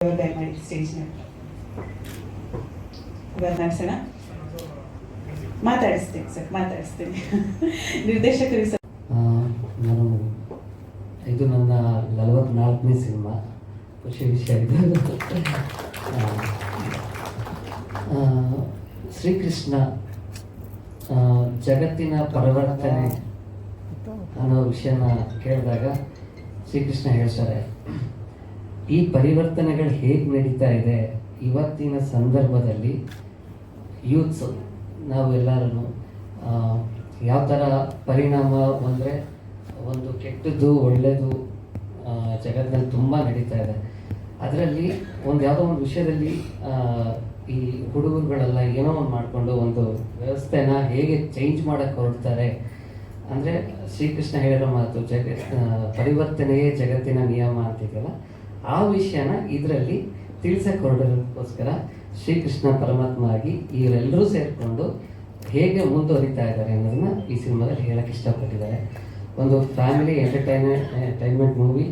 ದಯಮಾಡಿ ಸ್ಟೇಜ್ನ ನಡೆಸೋಣ. ಮಾತಾಡಿಸ್ತೀನಿ ಸರ್, ಮಾತಾಡಿಸ್ತೀನಿ. ನಿರ್ದೇಶಕರು ಸರ್, ನಾನು ಇದು ನನ್ನ 44ನೇ ಸಿನಿಮಾ. ಖುಷಿ ವಿಷಯ ಇದು. ಶ್ರೀಕೃಷ್ಣ ಜಗತ್ತಿನ ಪರಿವರ್ತನೆ ಅನ್ನೋ ವಿಷಯನ ಕೇಳಿದಾಗ ಶ್ರೀಕೃಷ್ಣ ಹೇಳ್ತಾರೆ, ಈ ಪರಿವರ್ತನೆಗಳು ಹೇಗೆ ನಡೀತಾ ಇದೆ ಇವತ್ತಿನ ಸಂದರ್ಭದಲ್ಲಿ ಯೂತ್ಸು ನಾವೆಲ್ಲರೂ ಯಾವ ಥರ ಪರಿಣಾಮ ಅಂದರೆ ಒಂದು ಕೆಟ್ಟದ್ದು ಒಳ್ಳೆಯದು ಜಗತ್ತಿನಲ್ಲಿ ತುಂಬ ನಡೀತಾ ಇದೆ. ಅದರಲ್ಲಿ ಯಾವುದೋ ಒಂದು ವಿಷಯದಲ್ಲಿ ಈ ಹುಡುಗರುಗಳೆಲ್ಲ ಏನೋ ಒಂದು ಮಾಡಿಕೊಂಡು ಒಂದು ವ್ಯವಸ್ಥೆನ ಹೇಗೆ ಚೇಂಜ್ ಮಾಡೋಕ್ಕೆ ಹೊರಡ್ತಾರೆ. ಅಂದರೆ ಶ್ರೀಕೃಷ್ಣ ಹೇಳಿರೋ ಮಾತು ಪರಿವರ್ತನೆಯೇ ಜಗತ್ತಿನ ನಿಯಮ ಅಂತಿದೆಯಲ್ಲ, ಆ ವಿಷಯನ ಇದರಲ್ಲಿ ತಿಳಿಸಕ್ಕೆ ಹೊರಡೋದಕ್ಕೋಸ್ಕರ ಶ್ರೀಕೃಷ್ಣ ಪರಮಾತ್ಮ ಆಗಿ ಇವರೆಲ್ಲರೂ ಸೇರಿಕೊಂಡು ಹೇಗೆ ಮುಂದುವರಿತಾ ಇದ್ದಾರೆ ಅನ್ನೋದನ್ನ ಈ ಸಿನಿಮಾದಲ್ಲಿ ಹೇಳಕ್ಕೆ ಇಷ್ಟಪಟ್ಟಿದ್ದಾರೆ. ಒಂದು ಫ್ಯಾಮಿಲಿ ಎಂಟರ್ಟೈನ್ಮೆಂಟ್ ಮೂವಿ.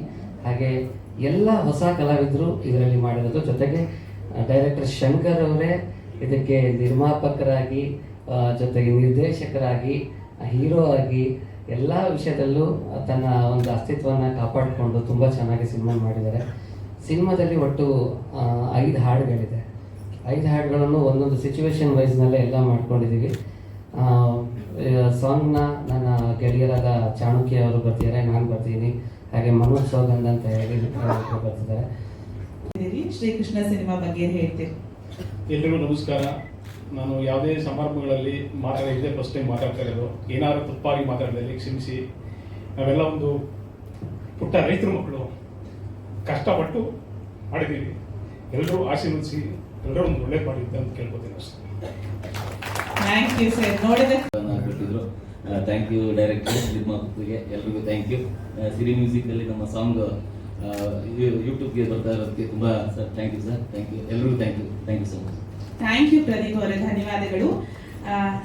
ಹಾಗೆ ಎಲ್ಲ ಹೊಸ ಕಲಾವಿದರು ಇದರಲ್ಲಿ ಮಾಡಿರೋದು. ಜೊತೆಗೆ ಡೈರೆಕ್ಟರ್ ಶಂಕರ್ ಅವರೇ ಇದಕ್ಕೆ ನಿರ್ಮಾಪಕರಾಗಿ, ಜೊತೆಗೆ ನಿರ್ದೇಶಕರಾಗಿ, ಹೀರೋ ಆಗಿ ಎಲ್ಲ ವಿಷಯದಲ್ಲೂ ತನ್ನ ಒಂದು ಅಸ್ತಿತ್ವವನ್ನು ಕಾಪಾಡಿಕೊಂಡು ತುಂಬ ಚೆನ್ನಾಗಿ ಸಿನಿಮಾ ಮಾಡಿದ್ದಾರೆ. ಸಿನಿಮಾದಲ್ಲಿ ಒಟ್ಟು 5 ಹಾಡುಗಳಿದೆ. 5 ಹಾಡುಗಳನ್ನು ಒಂದೊಂದು ಸಿಚುವೇಶನ್ ವೈಸ್ನಲ್ಲೇ ಎಲ್ಲ ಮಾಡ್ಕೊಂಡಿದ್ದೀವಿ. ಸಾಂಗ್ನ ನನ್ನ ಗೆಳೆಯರಾದ ಚಾಣಕ್ಯ ಅವರು ಬರ್ತಿದ್ದಾರೆ, ನಾನು ಬರ್ತೀನಿ, ಹಾಗೆ ಮನೋಜ್ ಸೌಗಂಧ್ ಅಂತ ಹೇಳಿ ಬರ್ತಿದ್ದಾರೆ. ಶ್ರೀಕೃಷ್ಣ ಸಿನಿಮಾ ಬಗ್ಗೆ ಹೇಳ್ತೀವಿ. ಎಲ್ರಿಗೂ ನಮಸ್ಕಾರ. ನಾನು ಯಾವುದೇ ಸಮಾರಂಭಗಳಲ್ಲಿ ಮಾತಾಡಿದ್ದೆ ಫಸ್ಟ್ ಟೈಮ್ ಮಾತಾಡ್ತಾ ಇರೋದು. ಏನಾದರೂ ತಪ್ಪಾಗಿ ಮಾತಾಡಿದಲ್ಲಿ ಕ್ಷಮಿಸಿ. ನಾವೆಲ್ಲ ಒಂದು ಪುಟ್ಟ ರೈತರ ಮಕ್ಕಳು, ಕಷ್ಟಪಟ್ಟು ಮಾಡಿದ್ದೀವಿ. ಎಲ್ಲರೂ ಆಶೀರ್ವದಿಸಿ, ಎಲ್ಲರೂ ಒಂದು ಒಳ್ಳೇದು ಮಾಡಿದ್ದೆ ಅಂತ ಕೇಳ್ಕೊತೀನಿ ಅಷ್ಟೇ. Thank you sir. ನೋಡಿದ್ರೆ ಕೊಟ್ಟಿದ್ರು. ಥ್ಯಾಂಕ್ ಯು ಡೈರೆಕ್ಟರ್, ನಿರ್ಮಾಪಕರಿಗೆ ಎಲ್ರಿಗೂ ಥ್ಯಾಂಕ್ ಯು. ಸಿರಿ ಮ್ಯೂಸಿಕಲ್ಲಿ ನಮ್ಮ ಸಾಂಗ್ ಯೂಟ್ಯೂಬ್ಗೆ ಬರ್ತಾ ಇರೋದಕ್ಕೆ ತುಂಬ sir thank you sir. Thank you ಎಲ್ರಿಗೂ thank you so much. Thank you Pradeep ಅವರೇ, ಧನ್ಯವಾದಗಳು.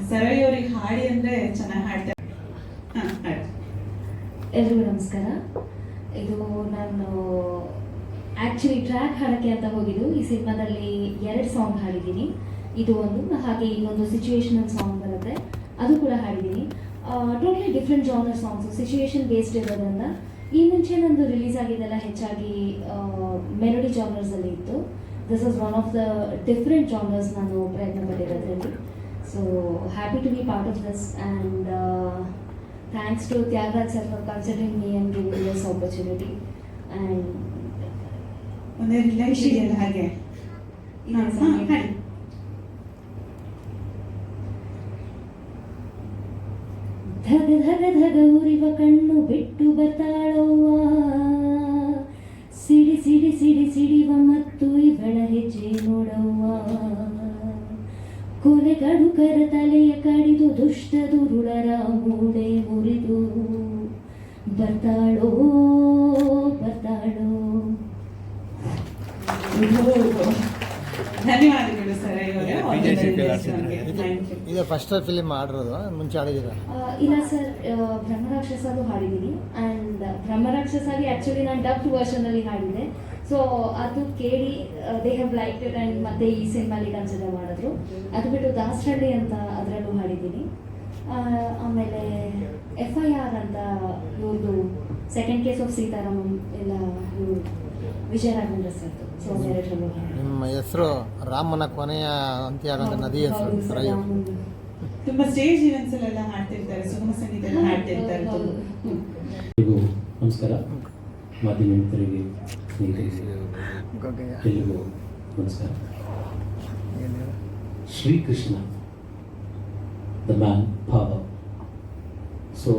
ಸರಳಿ ಅವರಿಗೆ ಹಾಡಿ ಅಂದರೆ ಚೆನ್ನಾಗಿ ಹಾಡ್ತಾರೆ. ಎಲ್ರಿಗೂ ನಮಸ್ಕಾರ. ಇದು ನಾನು ಆ್ಯಕ್ಚುಲಿ ಟ್ರ್ಯಾಕ್ ಹಾಡೋಕ್ಕೆ ಅಂತ ಹೋಗಿದ್ದು. ಈ ಸಿನಿಮಾದಲ್ಲಿ 2 ಸಾಂಗ್ ಹಾಡಿದ್ದೀನಿ. ಇದು ಒಂದು, ಹಾಗೆ ಇನ್ನೊಂದು ಸಿಚುವೇಶನಲ್ ಸಾಂಗ್ ಬರುತ್ತೆ, ಅದು ಕೂಡ ಹಾಡಿದ್ದೀನಿ. Totally different genre songs, situation based ಇರೋದ್ರಿಂದ. ಈ ಮುಂಚೆ ನಂದು ರಿಲೀಸ್ ಆಗಿದ್ದೆಲ್ಲ ಹೆಚ್ಚಾಗಿ ಮೆಲೋಡಿ ಜಾನರ್ಸಲ್ಲಿ ಇತ್ತು. This is one of the different genres ನಾನು ಪ್ರಯತ್ನ ಪಟ್ಟಿರೋದ್ರಲ್ಲಿ. So happy to be part of this and thanks to Tyagaraj sir for considering me and giving this opportunity. And ಒಂದೇ ರಿಲೈಸ್ ಇದೆಯಲ್ಲ ಹಾಗೆ ಹಾಡಿ. ಧಗ ಧಗ ಧಗ ಉರಿವ ಕಣ್ಣು ಬಿಟ್ಟು ಬರ್ತಾಳವ್ವ, ಸಿಡಿ ಸಿಡಿ ಸಿಡಿ ಸಿಡಿವ ಮತ್ತು ಇವಳ ಹೆಜ್ಜೆ ನೋಡವ್ವ, ಕೊಲೆಗಡುಕರ ತಲೆಯ ಕಡಿದು ದುಷ್ಟ ದುರುಳರ ಮೂಡೆ ಮುರಿದು ಬರ್ತಾಳೋ ಬರ್ತಾಳೋ. ಧನ್ಯವಾದಗಳು ಸರ್. ಇದು ಫಸ್ಟ್ ಫಿಲ್ಮ್ ಆಡಿರೋದು, ಮುಂಚೆ ಆಡಿದ್ದೀರಾ? ಇಲ್ಲ ಸರ್, ಬ್ರಹ್ಮರಾಕ್ಷಸದು ಹಾಡಿದ್ದೀನಿ. ಆ್ಯಂಡ್ ಬ್ರಹ್ಮರಾಕ್ಷಸಾಗಿ ಆ್ಯಕ್ಚುಲಿ ನಾನು ಡಬ್ಡ್ ವರ್ಷನಲ್ಲಿ ಹಾಡಿದ್ದೆ. ಸೊ ಅದು ಕೇಳಿ they have like it and ಮತ್ತೆ ಈ ಸಿನಿಮಾಲಿ ಕನ್ಸಿಡರ್ ಮಾಡಿದ್ರು. ಅದು ಬಿಟ್ಟು ದಾಸರಳ್ಳಿ ಅಂತ ಅದರಲ್ಲೂ ಹಾಡಿದ್ದೀನಿ. ಆಮೇಲೆ FIR ಅಂತ ಇವ್ರದ್ದು ಸೆಕೆಂಡ್ ಕೇಸ್ ಆಫ್ ಸೀತಾರಾಮನ್ ಎಲ್ಲ ಇವರು ವಿಜಯ ರಾಘವೇಂದ್ರ ಸರ್ದು. ಸೊ ಎರಡರಲ್ಲೂ ನಿಮ್ಮ ಹೆಸರು ರಾಮನ ಕೊನೆಯ ಅಂತ್ಯ ಆಗೋದು ನದಿ ಹೆಸರು ಸರಯು. ತುಂಬಾ ಸ್ಟೇಜ್ ಈವೆಂಟ್ಸ್ ಅಲ್ಲೆಲ್ಲ ಹಾಡ್ತಿರ್ತಾರೆ, ಸುಗಮ ಸಂಗೀತ ಎಲ್ಲ ಹಾಡ್ತಿರ್ತಾರೆ. ಎಲ್ರಿಗೂ ನಮಸ್ಕಾರ. ಮಾಧ್ಯಮ ಮಿತ್ರರಿಗೆ, ಸ್ನೇಹಿತರಿಗೆ ಎಲ್ರಿಗೂ ನಮಸ್ಕಾರ. Srikrishna the manpower. So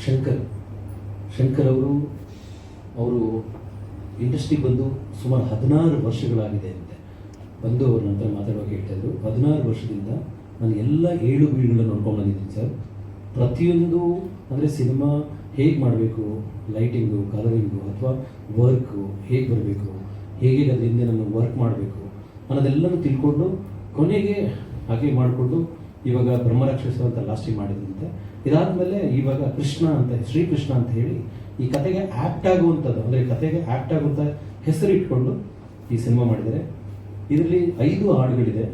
Shankar ಅವರು ಇಂಡಸ್ಟ್ರಿಗೆ ಬಂದು ಸುಮಾರು 16 ವರ್ಷಗಳಾಗಿದೆ ಅಂತೆ. ಬಂದು ಅವ್ರ ನಂತರ ಮಾತಾಡುವಾಗ ಹೇಳ್ತಾಯಿದ್ರು, 16 ವರ್ಷದಿಂದ ನಾನು ಎಲ್ಲ ಏಳು ಬೀಳುಗಳನ್ನ ನೋಡ್ಕೊಂಡು ಬಂದಿದ್ದೀನಿ ಸರ್. ಪ್ರತಿಯೊಂದು ಅಂದರೆ ಸಿನಿಮಾ ಹೇಗೆ ಮಾಡಬೇಕು, ಲೈಟಿಂಗು, ಕಲರಿಂಗು ಅಥವಾ ವರ್ಕು ಹೇಗೆ ಬರಬೇಕು, ಹೇಗೆ ಅದರಿಂದ ನಾನು ವರ್ಕ್ ಮಾಡಬೇಕು ಅನ್ನೋದೆಲ್ಲನೂ ತಿಳ್ಕೊಂಡು ಕೊನೆಗೆ ಹಾಗೆ ಮಾಡಿಕೊಂಡು ಇವಾಗ ಬ್ರಹ್ಮರಾಕ್ಷಸ ಅಂತ ಲಾಸ್ಟಿಗೆ ಮಾಡಿದ್ರಂತೆ. ಇದಾದಮೇಲೆ ಇವಾಗ ಶ್ರೀಕೃಷ್ಣ ಅಂತ ಹೇಳಿ ಈ ಕತೆಗೆ ಆ್ಯಕ್ಟ್ ಆಗುವಂಥದ್ದು, ಅಂದರೆ ಕತೆಗೆ ಆ್ಯಕ್ಟ್ ಆಗುವಂಥ ಹೆಸರು ಇಟ್ಕೊಂಡು ಈ ಸಿನಿಮಾ ಮಾಡಿದ್ದಾರೆ. ಇದರಲ್ಲಿ 5 ಹಾಡುಗಳಿದೆ.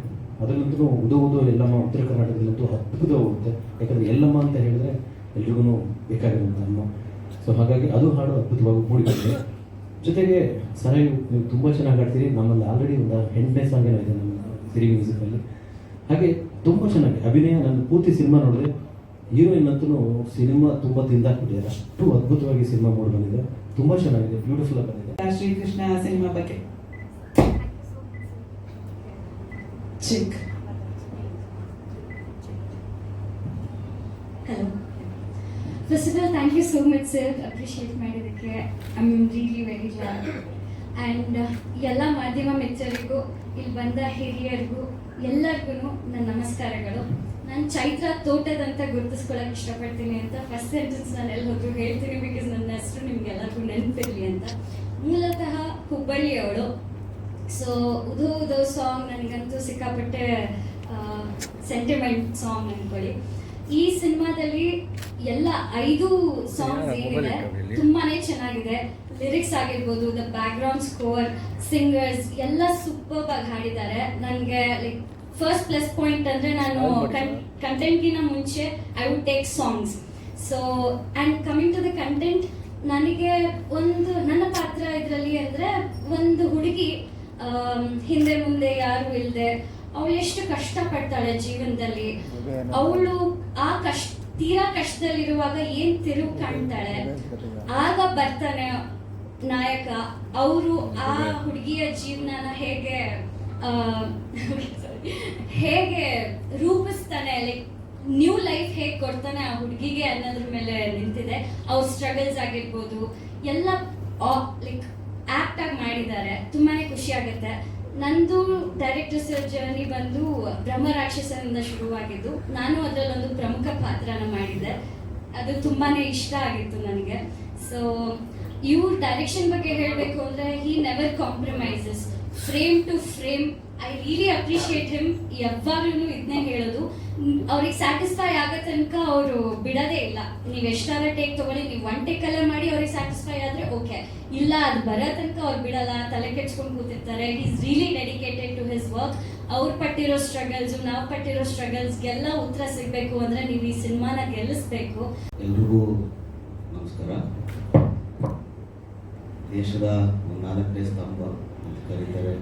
ಅದರಲ್ಲಂತೂ ಉದೋ ಎಲ್ಲಮ್ಮ ಉತ್ತರ ಕರ್ನಾಟಕದಲ್ಲಂತೂ ಅದ್ಭುತ ಹೋಗುತ್ತೆ. ಯಾಕಂದರೆ ಎಲ್ಲಮ್ಮ ಅಂತ ಹೇಳಿದ್ರೆ ಎಲ್ರಿಗೂ ಬೇಕಾಗಿರುವಂಥ ಅಮ್ಮ. ಸೊ ಹಾಗಾಗಿ ಅದು ಹಾಡು ಅದ್ಭುತವಾಗಿ ಮೂಡಿಬಂದಿದೆ. ಜೊತೆಗೆ ಸರಾಯು ನೀವು ತುಂಬ ಚೆನ್ನಾಗಿ ಆಡ್ತೀರಿ. ನಮ್ಮಲ್ಲಿ ಆಲ್ರೆಡಿ ಒಂದು 8ನೇ ಸಾಂಗ್ ಏನೋ ಇದೆ ನಮ್ಮ ಸಿರಿ ಮ್ಯೂಸಿಕಲ್ಲಿ. ಹಾಗೆ ತುಂಬ ಚೆನ್ನಾಗಿ ಅಭಿನಯ. ನಾನು ಪೂರ್ತಿ ಸಿನಿಮಾ ನೋಡಿದೆ. ಹೀರೋಯಿನ್ ಅಂತೂ ಸಿನಿಮಾ ತುಂಬ ತಿಂದಾಕ್ಬಿಟ್ಟಿದೆ. ಅಷ್ಟು ಅದ್ಭುತವಾಗಿ ಸಿನಿಮಾ ಮೂಡಿ ಬಂದಿದೆ. ತುಂಬ ಚೆನ್ನಾಗಿದೆ, ಬ್ಯೂಟಿಫುಲ್ ಆಗಿ ಬಂದಿದೆ. ಶ್ರೀಕೃಷ್ಣ ಸಿನಿಮಾ ಬಗ್ಗೆ ಚಿಕ್. Hello. First of all, thank you so much, sir. Appreciate ಮಾಡಿದ್ದಕ್ಕೆ. I'm really very glad. And ಎಲ್ಲ ಮಾಧ್ಯಮ ಮಿತ್ರರಿಗೂ, ಇಲ್ಲಿ ಬಂದ ಹಿರಿಯರಿಗೂ ಎಲ್ಲರಿಗೂ ನನ್ನ ನಮಸ್ಕಾರಗಳು. ನಾನು ಚೈತ್ರ ತೋಟದಂತ ಗುರುತಿಸ್ಕೊಳ್ಳೋಕೆ ಇಷ್ಟಪಡ್ತೀನಿ ಅಂತ ಫಸ್ಟ್ ಸೆಂಟೆನ್ಸ್ ನಾನು ಎಲ್ಲಿ ಹೋದ್ರು ಹೇಳ್ತೀನಿ, ಬಿಕಾಸ್ ನನ್ನ ಹೆಸರು ನಿಮ್ಗೆಲ್ಲರಿಗೂ ನೆನಪಿರಲಿ ಅಂತ. ಮೂಲತಃ ಹುಬ್ಬಳ್ಳಿಯವಳು. ಸೊ ಉದೋ ಸಾಂಗ್ ನನಗಂತೂ ಸಿಕ್ಕಾಪಟ್ಟೆ ಸೆಂಟಿಮೆಂಟ್ ಸಾಂಗ್ ಅನ್ಕೊಳ್ಳಿ. ಈ ಸಿನಿಮಾದಲ್ಲಿ ಎಲ್ಲ 5 ಸಾಂಗ್ಸ್ ಏನಿದೆ ತುಂಬಾನೇ ಚೆನ್ನಾಗಿದೆ. ಲಿರಿಕ್ಸ್ ಆಗಿರ್ಬೋದು, ದ ಬ್ಯಾಕ್ಗ್ರೌಂಡ್ ಸ್ಕೋರ್, ಸಿಂಗರ್ಸ್ ಎಲ್ಲ ಸೂಪರ್ಬ್ ಆಗಿ ಹಾಡಿದ್ದಾರೆ. ನನಗೆ ಲೈಕ್ ಫಸ್ಟ್ ಪ್ಲಸ್ ಪಾಯಿಂಟ್ ಅಂದರೆ ನಾನು ಕಂಟೆಂಟ್ಗಿನ ಮುಂಚೆ I would take songs. So and coming to the content, ನನಗೆ ಒಂದು ನನ್ನ ಪಾತ್ರ ಇದರಲ್ಲಿ ಅಂದರೆ ಒಂದು ಹುಡುಗಿ ಹಿಂದೆ ಮುಂದೆ ಯಾರು ಇಲ್ಲದೆ ಅವಳು ಎಷ್ಟು ಕಷ್ಟಪಡ್ತಾಳೆ ಜೀವನದಲ್ಲಿ. ಅವಳು ಆ ತೀರಾ ಕಷ್ಟದಲ್ಲಿರುವಾಗ ಏನ್ ತಿರುವು ಕಾಣ್ತಾಳೆ, ಆಗ ಬರ್ತಾನೆ ನಾಯಕ. ಅವರು ಆ ಹುಡುಗಿಯ ಜೀವನನ ಹೇಗೆ ರೂಪಿಸ್ತಾನೆ, ಲೈಕ್ ನ್ಯೂ ಲೈಫ್ ಹೇಗೆ ಕೊಡ್ತಾನೆ ಆ ಹುಡುಗಿಗೆ ಅನ್ನೋದ್ರ ಮೇಲೆ ನಿಂತಿದೆ. ಅವ್ರ ಸ್ಟ್ರಗಲ್ಸ್ ಆಗಿರ್ಬೋದು ಎಲ್ಲ ಲೈಕ್ ಆಕ್ಟ್ ಆಗಿ ಮಾಡಿದ್ದಾರೆ. ತುಂಬಾನೇ ಖುಷಿ ಆಗುತ್ತೆ. ನಂದು ಡೈರೆಕ್ಟರ್ ಸರ್ ಜರ್ನಿ ಬಂದು ಬ್ರಹ್ಮ ರಾಕ್ಷಸನಿಂದ ಶುರುವಾಗಿದ್ದು, ನಾನು ಅದರಲ್ಲೊಂದು ಪ್ರಮುಖ ಪಾತ್ರನ ಮಾಡಿದ್ದೆ. ಅದು ತುಂಬಾನೇ ಇಷ್ಟ ಆಗಿತ್ತು ನನಗೆ. ಸೊ ಇವ್ರ ಡೈರೆಕ್ಷನ್ ಬಗ್ಗೆ ಹೇಳಬೇಕು ಅಂದರೆ, he never compromises frame to frame. I really appreciate him. ಯಾವಾಗ್ಲೂ ಇದನ್ನೇ ಹೇಳೋದು, ಅವ್ರಿಗೆ ಸ್ಯಾಟಿಸ್ಫೈ ಆಗೋ ತನಕ ಅವರು ಬಿಡೋದೇ ಇಲ್ಲ. ನೀವು ಎಷ್ಟಾರ ಟೇಕ್ ತಗೊಳ್ಳಿ, ನೀವು 1 ಟೇಕಲ್ಲೇ ಮಾಡಿ ಅವ್ರಿಗೆ ಸ್ಯಾಟಿಸ್ಫೈ ಆದರೆ ಓಕೆ, ಇಲ್ಲ ಅದು ಬರೋ ತನಕ ಅವ್ರು ಬಿಡಲ್ಲ, ತಲೆ ಕೆಡ್ಸ್ಕೊಂಡು ಕೂತಿರ್ತಾರೆ. Is really dedicated to his work. ಅವ್ರು ಪಟ್ಟಿರೋ ಸ್ಟ್ರಗಲ್ಸು, ನಾವು ಪಟ್ಟಿರೋ ಸ್ಟ್ರಗಲ್ಸ್ಗೆಲ್ಲ ಉತ್ತರ ಸಿಗಬೇಕು ಅಂದರೆ ನೀವು ಈ ಸಿನಿಮಾನ ಗೆಲ್ಲಿಸ್ಬೇಕು. ಎಲ್ರಿಗೂ ನಮಸ್ಕಾರ. ದೇಶದ 4ನೇ ಸ್ತಂಭ ಅಂತ ಕರೀತಾರೆ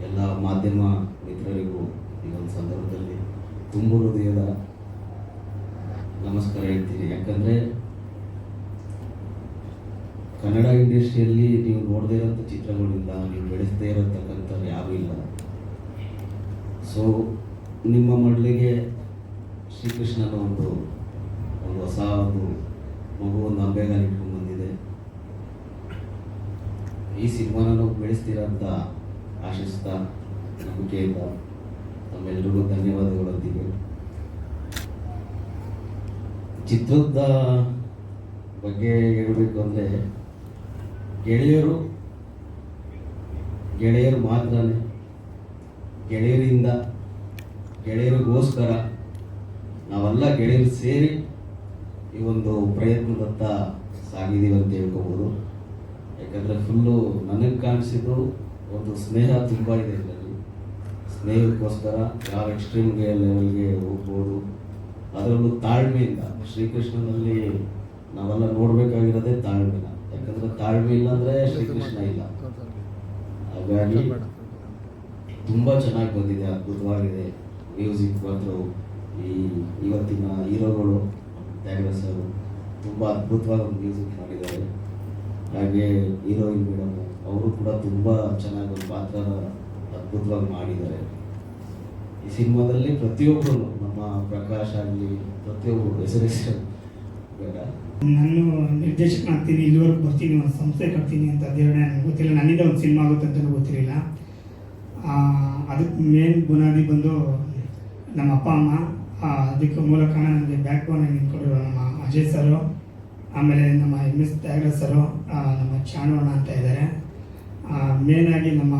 ಎಲ್ಲ ಮಾಧ್ಯಮ ಮಿತ್ರರಿಗೂ ಈ ಒಂದು ಸಂದರ್ಭದಲ್ಲಿ ತುಂಬ ಹೃದಯದ ನಮಸ್ಕಾರ ಹೇಳ್ತೀನಿ. ಯಾಕಂದರೆ ಕನ್ನಡ ಇಂಡಸ್ಟ್ರಿಯಲ್ಲಿ ನೀವು ನೋಡದೇ ಇರೋಂಥ ಚಿತ್ರಗಳಿಲ್ಲ, ನೀವು ಬೆಳೆಸದೇ ಇರತಕ್ಕಂಥವ್ರು ಯಾರೂ ಇಲ್ಲ. ಸೊ ನಿಮ್ಮ ಮಡಲಿಗೆ ಶ್ರೀಕೃಷ್ಣನ ಒಂದು ಹೊಸ ಮಗುವನ್ನು ಅಂಬೆಗಾಲು ಇಟ್ಕೊಂಡು ಬಂದಿದೆ. ಈ ಸಿನಿಮಾನ ನಾವು ಬೆಳೆಸ್ತೀರ ಅಂತ ಆಶಿಸ್ತಾ, ನಂಬಿಕೆಯಿಂದ ತಮ್ಮೆಲ್ಲರಿಗೂ ಧನ್ಯವಾದಗಳೊಂದಿಗೆ ಚಿತ್ರದ ಬಗ್ಗೆ ಹೇಳಬೇಕು ಅಂದರೆ, ಗೆಳೆಯರು ಮಾತ್ರನೇ, ಗೆಳೆಯರಿಂದ ಗೆಳೆಯರಿಗೋಸ್ಕರ ನಾವೆಲ್ಲ ಗೆಳೆಯರು ಸೇರಿ ಈ ಒಂದು ಪ್ರಯತ್ನದತ್ತ ಸಾಗಿದ್ದೀವಿ ಅಂತ ಹೇಳ್ಕೋಬೋದು. ಯಾಕಂದರೆ ಫುಲ್ಲು ನನಗೆ ಕಾಣಿಸಿದ್ದು ಒಂದು ಸ್ನೇಹ ತುಂಬ ಇದೆ ಇದರಲ್ಲಿ. ಸ್ನೇಹಕ್ಕೋಸ್ಕರ ಯಾವ ಎಕ್ಸ್ಟ್ರೀಮ್ ಲೆವೆಲ್ಗೆ ಹೋಗ್ಬೋದು. ಅದರಲ್ಲೂ ತಾಳ್ಮೆಯಿಂದ, ಶ್ರೀಕೃಷ್ಣನಲ್ಲಿ ನಾವೆಲ್ಲ ನೋಡಬೇಕಾಗಿರೋದೇ ತಾಳ್ಮೆನ. ಯಾಕಂದರೆ ತಾಳ್ಮೆ ಇಲ್ಲಾಂದರೆ ಶ್ರೀಕೃಷ್ಣ ಇಲ್ಲ. ಹಾಗಾಗಿ ತುಂಬ ಚೆನ್ನಾಗಿ ಬಂದಿದೆ, ಅದ್ಭುತವಾಗಿದೆ. ಮ್ಯೂಸಿಕ್ ಬಂದರು, ಇವತ್ತಿನ ಹೀರೋಗಳು ತ್ಯಾಗರಾಜ್ ಸರ್ ತುಂಬ ಅದ್ಭುತವಾಗಿ ಒಂದು ಮ್ಯೂಸಿಕ್ ಮಾಡಿದ್ದಾರೆ. ಹಾಗೆ ಹೀರೋಯಿನ್ ಮೇಡಮ್ ಅವರು ಕೂಡ ತುಂಬ ಚೆನ್ನಾಗಿ ಒಂದು ಪಾತ್ರ ಅದ್ಭುತವಾಗಿ ಮಾಡಿದ್ದಾರೆ. ಈ ಸಿನಿಮಾದಲ್ಲಿ ಪ್ರತಿಯೊಬ್ಬರು, ನಮ್ಮ ಪ್ರಕಾಶ್ ಆಗಲಿ, ಪ್ರತಿಯೊಬ್ಬರು ಹೆಸರು ಬೇಡ, ನಾನು ನಿರ್ದೇಶಕನಾಗ್ತೀನಿ, ಇಲ್ಲಿವರೆಗೂ ಬರ್ತೀನಿ, ಒಂದು ಸಂಸ್ಥೆ ಕಟ್ತೀನಿ ಅಂತ ದೇವರೇ ನನಗೆ ಗೊತ್ತಿಲ್ಲ. ನನ್ನಿಂದ ಒಂದು ಸಿನಿಮಾ ಆಗುತ್ತೆ ಅಂತಲೂ ಗೊತ್ತಿರಲಿಲ್ಲ. ಅದಕ್ಕೆ ಮೇನ್ ಬುನಾದಿ ಬಂದು ನಮ್ಮ ಅಪ್ಪ ಅಮ್ಮ. ಅದಕ್ಕೆ ಮೂಲ ಕಾರಣ ನನಗೆ ಬ್ಯಾಕ್ ಬೋನ್ ನಿಂತ್ಕೊಂಡಿರೋ ನಮ್ಮ ಅಜಯ್ ಸರು, ಆಮೇಲೆ ನಮ್ಮ MS ತ್ಯಾಗರಾಜ್ ಸರು, ನಮ್ಮ ಚಾಣವಣ್ಣ ಅಂತ ಇದ್ದಾರೆ. ಮೇನಾಗಿ ನಮ್ಮ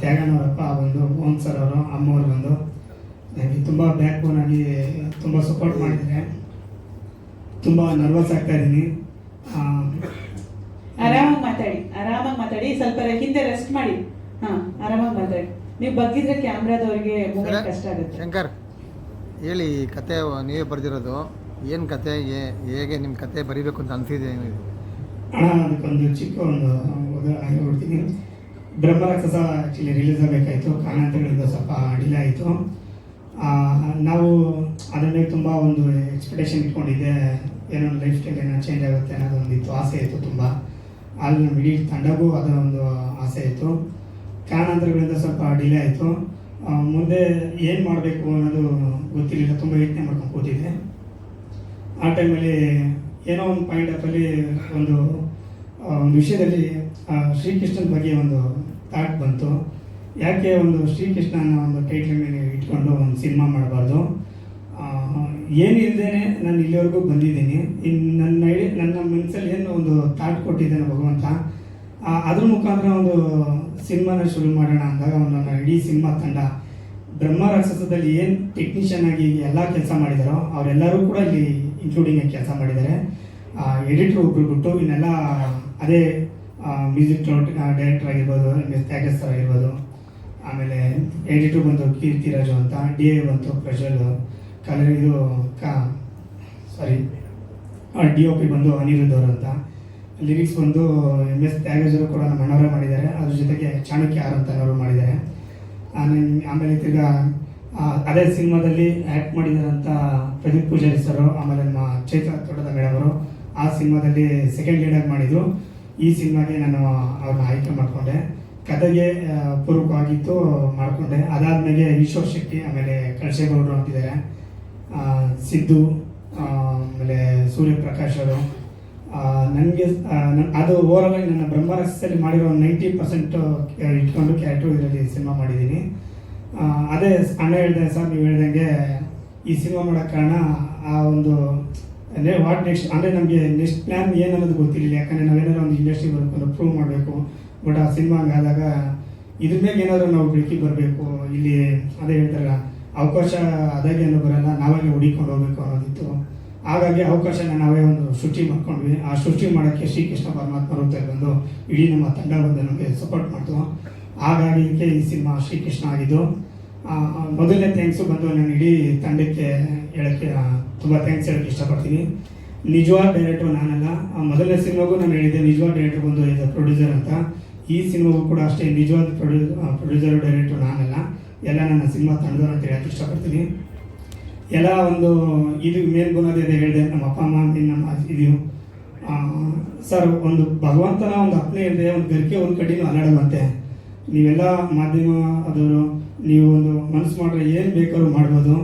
ತ್ಯಾಗನವರಪ್ಪ ಬಂದು ಮೋಹನ್ ಸರ್ ಅವರು, ಅಮ್ಮವ್ರು ಬಂದು ನನಗೆ ತುಂಬ ಬ್ಯಾಕ್ ಬೋನ್ ಆಗಿ ತುಂಬ ಸಪೋರ್ಟ್ ಮಾಡಿದ್ದಾರೆ. ತುಂಬ ನರ್ವಸ್ ಆಗ್ತಾ ಇದ್ದೀನಿ. ಆರಾಮಾಗಿ ಮಾತಾಡಿ. ಆರಾಮಾಗಿ ಮಾತಾಡಿ. ಸ್ವಲ್ಪ ಹಿಂದೆ ರೆಸ್ಟ್ ಮಾಡಿ. ಹಾ, ಆರಾಮಾಗಿ ಮಾತಾಡಿ. ನೀವು ಬಗ್ಗಿದ್ರೆ ಕ್ಯಾಮ್ರಾದವ್ರಿಗೆ ಮೂಮೆಂಟ್ ಕಷ್ಟ ಆಗುತ್ತೆ. ಶಂಕರ್ ಹೇಳಿ, ಕತೆ ನೀವೇ ಬರೆದಿರೋದು, ಏನು ಕತೆ, ಹೇಗೆ ನಿಮ್ಮ ಕತೆ ಬರೀಬೇಕು ಅಂತ ಅನಿಸಿದೆ? ಅದಕ್ಕೊಂದು ಚಿಕ್ಕ ಒಂದು ಉದಾಹರಣೆ ಕೊಡ್ತೀನಿ. ಬ್ರಹ್ಮರಾಕ್ಷಸ ಆ್ಯಕ್ಚುಲಿ ರಿಲೀಸ್ ಆಗಬೇಕಾಯಿತು, ಕಾರಣಾಂತರಗಳಿಂದ ಸ್ವಲ್ಪ ಡಿಲೇ ಆಯಿತು. ನಾವು ಅದರ ಮೇಲೆ ತುಂಬ ಒಂದು ಎಕ್ಸ್ಪೆಕ್ಟೇಷನ್ ಇಟ್ಕೊಂಡಿದ್ದೆ, ಏನೋ ಲೈಫ್ ಸ್ಟೈಲ್ ಏನೋ ಚೇಂಜ್ ಆಗುತ್ತೆ ಅನ್ನೋದು ಒಂದಿತ್ತು, ಆಸೆ ಇತ್ತು ತುಂಬ. ಅಲ್ಲಿ ನಮ್ಮ ಇಡೀ ತಂಡಗೂ ಅದರ ಒಂದು ಆಸೆ ಇತ್ತು. ಕಾರಣಾಂತರಗಳಿಂದ ಸ್ವಲ್ಪ ಡಿಲೇ ಆಯಿತು. ಮುಂದೆ ಏನು ಮಾಡಬೇಕು ಅನ್ನೋದು ಗೊತ್ತಿರಲಿಲ್ಲ, ತುಂಬ ಯೋಚನೆ ಮಾಡ್ಕೊಂಡು ಕೂತಿದ್ದೆ. ಆ ಟೈಮಲ್ಲಿ ಏನೋ ಒಂದು ಪಾಯಿಂಟ್ ಆಫಲ್ಲಿ ಒಂದು ವಿಷಯದಲ್ಲಿ ಶ್ರೀಕೃಷ್ಣನ ಬಗ್ಗೆ ಒಂದು ಥಾಟ್ ಬಂತು. ಯಾಕೆ ಒಂದು ಶ್ರೀಕೃಷ್ಣನ ಒಂದು ಟೈಟ್ಲ್ ಮೇಲೆ ಇಟ್ಕೊಂಡು ಒಂದು ಸಿನಿಮಾ ಮಾಡಬಾರ್ದು? ಏನಿಲ್ಲದೇ ನಾನು ಇಲ್ಲಿವರೆಗೂ ಬಂದಿದ್ದೀನಿ. ಇನ್ನು ನನ್ನ ಮನಸ್ಸಲ್ಲಿ ಏನು ಒಂದು ಥಾಟ್ ಕೊಟ್ಟಿದ್ದಾನೆ ಭಗವಂತ, ಅದ್ರ ಮುಖಾಂತರ ಒಂದು ಸಿನಿಮಾನ ಶುರು ಮಾಡೋಣ ಅಂದಾಗ ನನ್ನ ಇಡೀ ಸಿನಿಮಾ ತಂಡ ಬ್ರಹ್ಮರಾಕ್ಷಸದಲ್ಲಿ ಏನು ಟೆಕ್ನಿಷಿಯನ್ ಆಗಿ ಎಲ್ಲ ಕೆಲಸ ಮಾಡಿದಾರೋ ಅವರೆಲ್ಲರೂ ಕೂಡ ಇಲ್ಲಿ ಇನ್ಕ್ಲೂಡಿಂಗ್ ಆಗಿ ಕೆಲಸ ಮಾಡಿದ್ದಾರೆ. ಎಡಿಟ್ರ್ ಒಬ್ರು ಬಿಟ್ಟು ಇನ್ನೆಲ್ಲ ಅದೇ ಮ್ಯೂಸಿಕ್ ಡೈರೆಕ್ಟರ್ ಆಗಿರ್ಬೋದು, ತ್ಯಾಗಸ್ ಸರ್ ಆಗಿರ್ಬೋದು, ಆಮೇಲೆ ಎಡಿಟ್ರ್ ಬಂದು ಕೀರ್ತಿರಾಜು ಅಂತ, DA ಬಂತು ಪ್ರಜ್ವಲ್, ಕಲರ್ ಇದು DOP ಬಂದು ಅನಿರುದ್ಧ ಅವರು ಅಂತ, ಲಿರಿಕ್ಸ್ ಬಂದು MS ತ್ಯಾಗರಾಜರು ಕೂಡ ನಮ್ಮ ಅಣ್ಣವರೇ ಮಾಡಿದ್ದಾರೆ. ಅದ್ರ ಜೊತೆಗೆ ಚಾಣಕ್ಯ ಆರ್ ಅಂತ ಅವರು ಮಾಡಿದ್ದಾರೆ. ಆಮೇಲೆ ತಿರ್ಗಾ ಅದೇ ಸಿನಿಮಾದಲ್ಲಿ ಆ್ಯಕ್ಟ್ ಮಾಡಿದಾರಂಥ ಪ್ರದೀಪ್ ಪೂಜಾರಿ ಸರು, ಆಮೇಲೆ ನಮ್ಮ ಚೈತ್ರ ತೋಟದ ಮೇಡಮ್ ಅವರು ಆ ಸಿನಿಮಾದಲ್ಲಿ ಸೆಕೆಂಡ್ ಲೀಡಾಗಿ ಮಾಡಿದರು. ಈ ಸಿನಿಮಾಗೆ ನಾನು ಅವ್ರನ್ನ ಆಯ್ಕೆ ಮಾಡಿಕೊಂಡೆ. ಕತೆಗೆ ಪೂರ್ವಕವಾಗಿತ್ತು, ಮಾಡಿಕೊಂಡೆ. ಅದಾದಮೇಲೆ ಈಶ್ವರ್ ಶೆಟ್ಟಿ, ಆಮೇಲೆ ಕಳಶೇಗೌಡರು ಅಂತಿದ್ದಾರೆ, ಸಿದ್ದು, ಆಮೇಲೆ ಸೂರ್ಯಪ್ರಕಾಶ್ ಅವರು. ನನಗೆ ಅದು ಓವರಾಲ್ ಆಗಿ ನನ್ನ ಬ್ರಹ್ಮರಾಕ್ಷಸದಲ್ಲಿ ಮಾಡಿರೋ 90% ಇಟ್ಕೊಂಡು ಕ್ಯಾರೆಕ್ಟರ್ ಇದರಲ್ಲಿ ಸಿನಿಮಾ ಮಾಡಿದ್ದೀನಿ. ಅದೇ ಅಣ್ಣ ಹೇಳಿದೆ ಸರ್, ನೀವು ಹೇಳ್ದಂಗೆ ಈ ಸಿನಿಮಾ ಮಾಡೋಕ್ಕೆ ಕಾರಣ ಆ ಒಂದು ಅಂದರೆ ವಾಟ್ ನೆಕ್ಸ್ಟ್, ಅಂದರೆ ನಮಗೆ ನೆಕ್ಸ್ಟ್ ಪ್ಲ್ಯಾನ್ ಏನು ಅನ್ನೋದು ಗೊತ್ತಿರಲಿಲ್ಲ. ಯಾಕಂದರೆ ನಾವೇನಾದ್ರು ಒಂದು ಇಂಡಸ್ಟ್ರಿ ಬರ್ಕೊಂಡು ಪ್ರೂವ್ ಮಾಡಬೇಕು. ಬಟ್ ಆ ಸಿನಿಮಾ ಹಂಗಾದಾಗ ಇದ್ರ ಮೇಲೆ ಏನಾದರೂ ನಾವು ಬೆಳಕಿಗೆ ಬರಬೇಕು. ಇಲ್ಲಿ ಅದೇ ಹೇಳ್ತಾರಲ್ಲ, ಅವಕಾಶ ಅದಾಗೆ ಅನ್ನೋ ಬರಲ್ಲ, ನಾವಾಗೆ ಹುಡಿಕೊಂಡು ಹೋಗ್ಬೇಕು ಅನ್ನೋದಿತ್ತು. ಹಾಗಾಗಿ ಅವಕಾಶನ ನಾವೇ ಒಂದು ಸೃಷ್ಟಿ ಮಾಡ್ಕೊಂಡ್ವಿ. ಆ ಸೃಷ್ಟಿ ಮಾಡೋಕ್ಕೆ ಶ್ರೀಕೃಷ್ಣ ಪರಮಾತ್ಮ ರೂಪದಲ್ಲಿ ಬಂದು ಇಡೀ ನಮ್ಮ ತಂಡ ಬಂದು ನಮಗೆ ಸಪೋರ್ಟ್ ಮಾಡ್ತು. ಹಾಗಾಗಿ ಇದಕ್ಕೆ ಈ ಸಿನಿಮಾ ಶ್ರೀಕೃಷ್ಣ ಆಗಿದ್ದು. ಮೊದಲನೇ ಥ್ಯಾಂಕ್ಸು ಬಂದು ನಾನು ಇಡೀ ತಂಡಕ್ಕೆ ಹೇಳೋಕ್ಕೆ ತುಂಬ ಥ್ಯಾಂಕ್ಸ್ ಹೇಳೋಕ್ಕೆ ಇಷ್ಟಪಡ್ತೀನಿ. ನಿಜವಾದ ಡೈರೆಕ್ಟ್ರು ನಾನಲ್ಲ. ಮೊದಲನೇ ಸಿನಿಮಾಗೂ ನಾನು ಹೇಳಿದ್ದೆ ನಿಜವಾದ ಡೈರೆಕ್ಟ್ರು ಬಂದು ಇದು ಪ್ರೊಡ್ಯೂಸರ್ ಅಂತ. ಈ ಸಿನಿಮಾಗೂ ಕೂಡ ಅಷ್ಟೇ ನಿಜವಾದ ಪ್ರೊಡ್ಯೂಸರ್ ಡೈರೆಕ್ಟ್ರು ನಾನಲ್ಲ, ಎಲ್ಲ ನನ್ನ ಸಿನಿಮಾ ತಂಡದವರು ಅಂತ ಹೇಳೋಕ್ಕೆ ಇಷ್ಟಪಡ್ತೀನಿ. ಎಲ್ಲ ಒಂದು ಇದು ಮೇಲ್ಗುಣದ ಹೇಳಿದೆ, ನಮ್ಮ ಅಪ್ಪ ಅಮ್ಮ ನಮ್ಮ ಇದು ಸರ್, ಒಂದು ಭಗವಂತನ ಒಂದು ಅಪ್ಪನೇ ಇಲ್ಲದೆ ಒಂದು ಗರಿಕೆ ಒಂದು ಕಡೆಯೂ ಅಲ್ಲಾಡಲ್ವಂತೆ. ನೀವೆಲ್ಲ ಮಾಧ್ಯಮ ಅದವರು ನೀವು ಒಂದು ಮನಸ್ಸು ಮಾಡ್ರೆ ಏನು ಬೇಕಾದ್ರೂ ಮಾಡ್ಬೋದು.